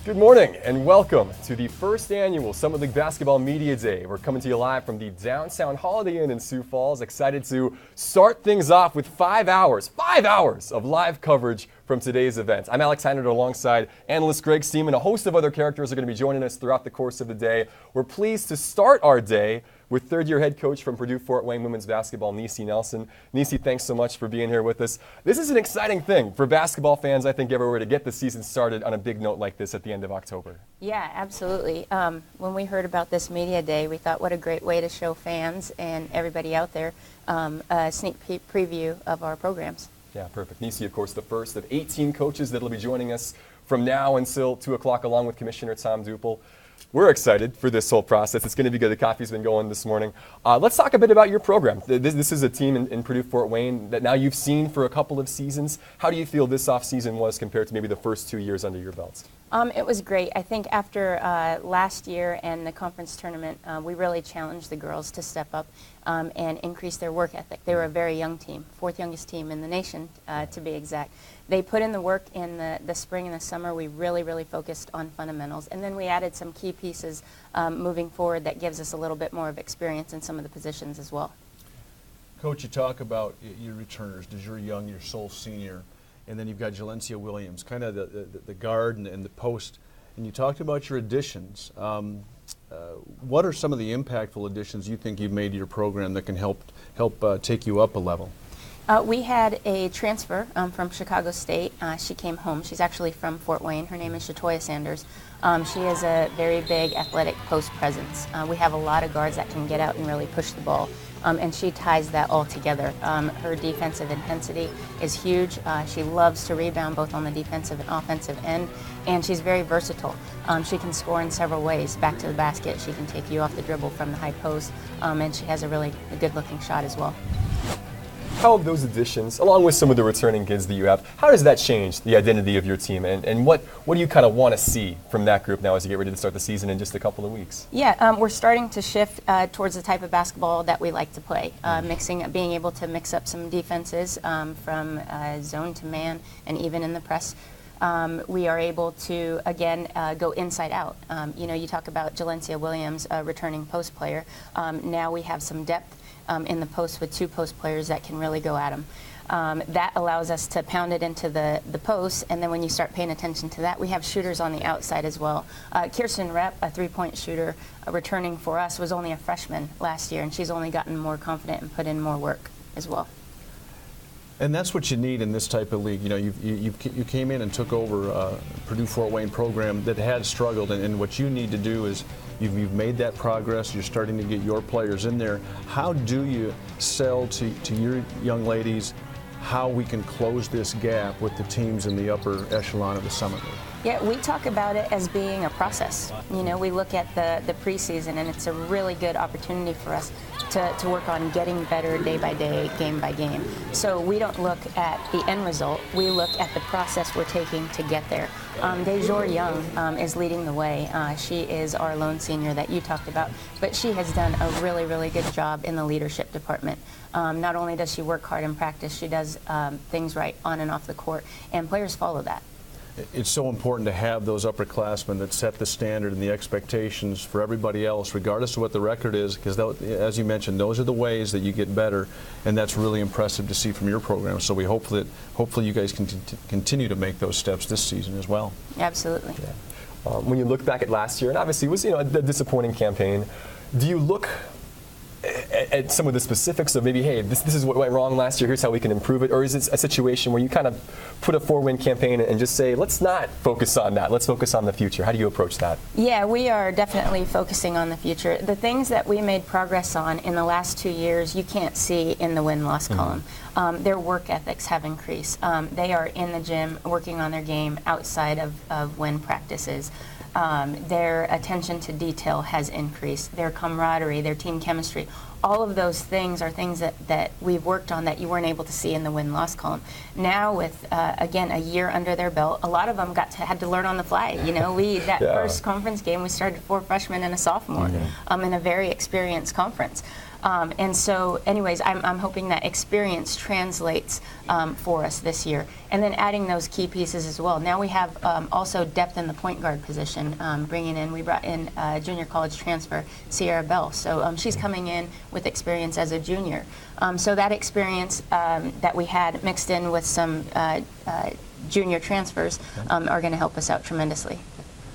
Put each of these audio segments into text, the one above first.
Good morning and welcome to the first annual Summit League Basketball Media Day. We're coming to you live from the downtown Holiday Inn in Sioux Falls. Excited to start things off with 5 hours of live coverage from today's event. I'm Alex Heinert alongside analyst Greg Stemen. A host of other characters are going to be joining us throughout the course of the day. We're pleased to start our day with third-year head coach from Purdue Fort Wayne Women's Basketball, Niecee Nelson. Niecee, thanks so much for being here with us. This is an exciting thing for basketball fans, I think, everywhere to get the season started on a big note like this at the end of October. Yeah, absolutely. When we heard about this media day, we thought what a great way to show fans and everybody out there a sneak preview of our programs. Yeah, perfect. Niecee, of course, the first of 18 coaches that will be joining us from now until 2 o'clock, along with Commissioner Tom Duple. We're excited for this whole process. It's going to be good. The coffee's been going this morning. Let's talk a bit about your program. This is a team in Purdue Fort Wayne that now you've seen for a couple of seasons. How do you feel this offseason was compared to maybe the first 2 years under your belts? It was great. I think after last year and the conference tournament, we really challenged the girls to step up and increase their work ethic. They were a very young team, fourth youngest team in the nation, to be exact. They put in the work in the spring and the summer. We really focused on fundamentals. And then we added some key pieces moving forward that gives us a little bit more of experience in some of the positions as well. Coach, you talk about your returners, DeJure Young, your sole senior, and then you've got Jalencia Williams, kind of the guard and the post. And you talked about your additions. What are some of the impactful additions you think you've made to your program that can help take you up a level? We had a transfer from Chicago State. She came home. She's actually from Fort Wayne. Her name is Shatoya Sanders. She has a very big athletic post presence. We have a lot of guards that can get out and really push the ball, and she ties that all together. Her defensive intensity is huge. She loves to rebound both on the defensive and offensive end, and she's very versatile. She can score in several ways. Back to the basket, she can take you off the dribble from the high post, and she has a really good-looking shot as well. How have those additions, along with some of the returning kids that you have, how does that change the identity of your team? And what do you kind of want to see from that group now as you get ready to start the season in just a couple of weeks? Yeah, we're starting to shift towards the type of basketball that we like to play, being able to mix up some defenses from zone to man and even in the press. We are able to, again, go inside out. You talk about Jalencia Williams, a returning post player. Now we have some depth in the post with 2 post players that can really go at them. That allows us to pound it into the post, and then when you start paying attention to that, we have shooters on the outside as well. Kirsten Repp, a 3-point shooter, returning for us, was only a freshman last year, and she's only gotten more confident and put in more work as well. And that's what you need in this type of league. You came in and took over a Purdue Fort Wayne program that had struggled, and what you need to do is you've made that progress. You're starting to get your players in there. How do you sell to your young ladies how we can close this gap with the teams in the upper echelon of the Summit League? Yeah, we talk about it as being a process. We look at the preseason, and it's a really good opportunity for us to work on getting better day by day, game by game. So we don't look at the end result. We look at the process we're taking to get there. DeJure Young is leading the way. She is our lone senior that you talked about, but she has done a really good job in the leadership department. Not only does she work hard in practice, she does things right on and off the court, and players follow that. It's so important to have those upperclassmen that set the standard and the expectations for everybody else, regardless of what the record is, because as you mentioned, those are the ways that you get better, and that's really impressive to see from your program. So we hope that hopefully you guys can continue to make those steps this season as well. Absolutely. Yeah. When you look back at last year, and obviously it was a disappointing campaign, do you look at some of the specifics of maybe, hey, this is what went wrong last year, here's how we can improve it? Or is it a situation where you kind of put a 4-win campaign and just say, let's not focus on that, let's focus on the future? How do you approach that? Yeah, we are definitely focusing on the future. The things that we made progress on in the last 2 years, you can't see in the win-loss column. Their work ethics have increased. They are in the gym working on their game outside of win practices. Their attention to detail has increased, their camaraderie, their team chemistry. All of those things are things that we've worked on that you weren't able to see in the win-loss column. Now with, again, a year under their belt, a lot of them had to learn on the fly. First conference game, we started 4 freshmen and a sophomore in a very experienced conference. And so anyways, I'm hoping that experience translates for us this year. And then adding those key pieces as well. Now we have also depth in the point guard position. We brought in junior college transfer, Sierra Bell. So she's coming in with experience as a junior. So that experience that we had mixed in with some junior transfers are going to help us out tremendously.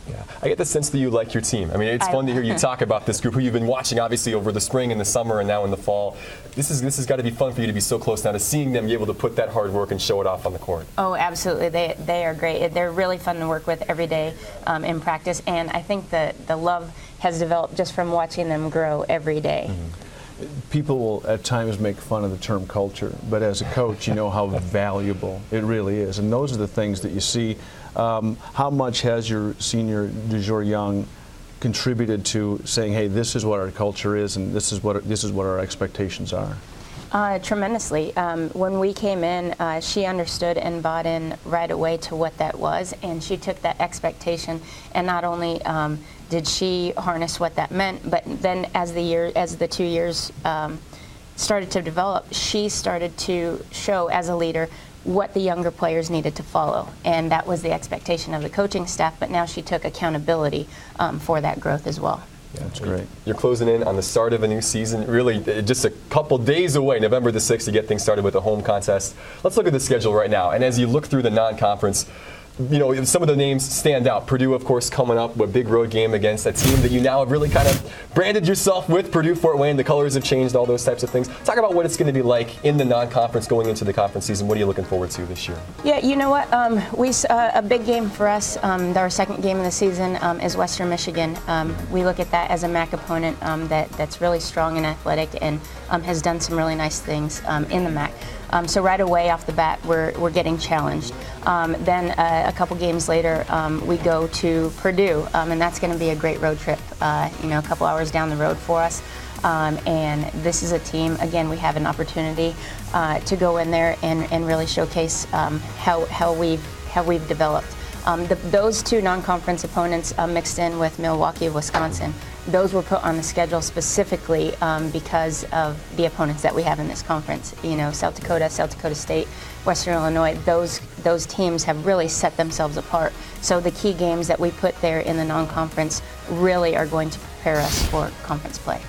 Yeah, I get the sense that you like your team. I mean, it's fun to hear you talk about this group who you've been watching, obviously, over the spring and the summer and now in the fall. This has got to be fun for you to be so close now to seeing them be able to put that hard work and show it off on the court. Oh, absolutely. They are great. They're really fun to work with every day in practice, and I think the love has developed just from watching them grow every day. Mm-hmm. People will at times make fun of the term culture, but as a coach, you know how valuable it really is. And those are the things that you see. How much has your senior DeJour Young contributed to saying, hey, this is what our culture is and this is what our expectations are? Tremendously. When we came in, she understood and bought in right away to what that was, and she took that expectation, and not only did she harness what that meant, but then as the 2 years started to develop, she started to show as a leader what the younger players needed to follow, and that was the expectation of the coaching staff, but now she took accountability for that growth as well. Yeah, that's great. You're closing in on the start of a new season, really just a couple days away, November the 6th, to get things started with the home contest. Let's look at the schedule right now, and as you look through the non-conference, you know, some of the names stand out. Purdue, of course, coming up with a big road game against a team that you now have really kind of branded yourself with, Purdue Fort Wayne. The colors have changed, all those types of things. Talk about what it's going to be like in the non-conference going into the conference season. What are you looking forward to this year? Yeah, you know what? A big game for us, our second game of the season is Western Michigan. We look at that as a MAC opponent that's really strong and athletic and has done some really nice things in the MAC. So right away off the bat, we're getting challenged. Then a couple games later, we go to Purdue, and that's going to be a great road trip. A couple hours down the road for us. And this is a team. Again, we have an opportunity to go in there and really showcase how we've developed. Those two non-conference opponents mixed in with Milwaukee of Wisconsin. Those were put on the schedule specifically because of the opponents that we have in this conference. South Dakota State, Western Illinois, those teams have really set themselves apart. So the key games that we put there in the non-conference really are going to prepare us for conference play.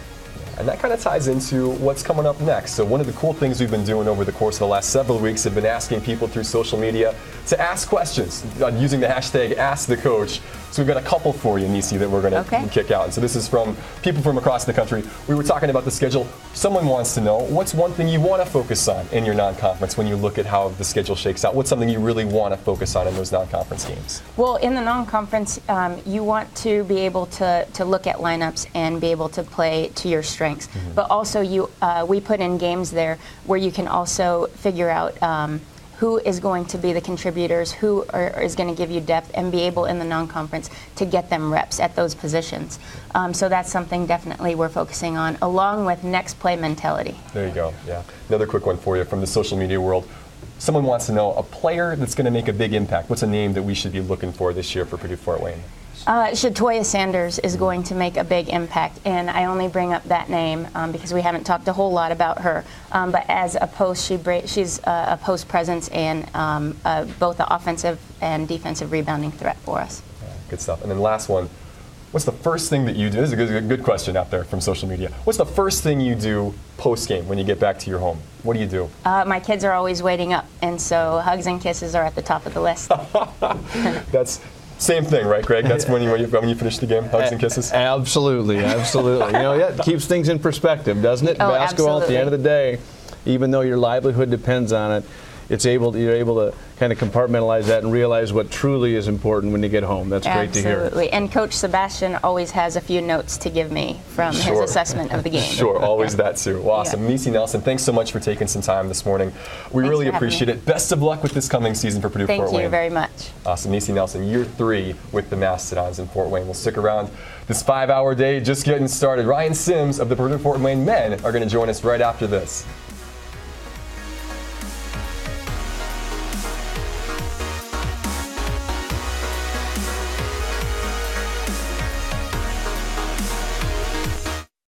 And that kind of ties into what's coming up next. So one of the cool things we've been doing over the course of the last several weeks have been asking people through social media to ask questions using the hashtag #AskTheCoach. So we've got a couple for you, Niecee, that we're going to kick out. And so this is from people from across the country. We were talking about the schedule. Someone wants to know, what's one thing you want to focus on in your non-conference when you look at how the schedule shakes out? What's something you really want to focus on in those non-conference games? Well, in the non-conference, you want to be able to look at lineups and be able to play to your strengths. Mm-hmm. But also, we put in games there where you can also figure out who is going to be the contributors, who is going to give you depth, and be able in the non-conference to get them reps at those positions. So that's something definitely we're focusing on, along with next play mentality. There you go, yeah. Another quick one for you from the social media world. Someone wants to know a player that's going to make a big impact. What's a name that we should be looking for this year for Purdue Fort Wayne? Shatoya Sanders is going to make a big impact, and I only bring up that name because we haven't talked a whole lot about her. But as a post, she's a post presence and both an offensive and defensive rebounding threat for us. Good stuff. And then last one, what's the first thing that you do? This is a good question out there from social media. What's the first thing you do post-game when you get back to your home? What do you do? My kids are always waiting up, and so hugs and kisses are at the top of the list. That's same thing, right, Greg? That's when you finish the game, hugs and kisses? Absolutely. It keeps things in perspective, doesn't it? Oh, Basketball, absolutely. at the end of the day, even though your livelihood depends on it, you're able to kind of compartmentalize that and realize what truly is important when you get home. That's great to hear. Absolutely. And Coach Sebastian always has a few notes to give me from his assessment of the game. Sure, always that too. Well, awesome. Niecee Nelson, thanks so much for taking some time this morning. We really appreciate it. Best of luck with this coming season for Purdue Fort Wayne. Thank you very much. Awesome. Niecee Nelson, year 3 with the Mastodons in Fort Wayne. We'll stick around. This 5-hour day just getting started. Ryan Sims of the Purdue Fort Wayne men are going to join us right after this.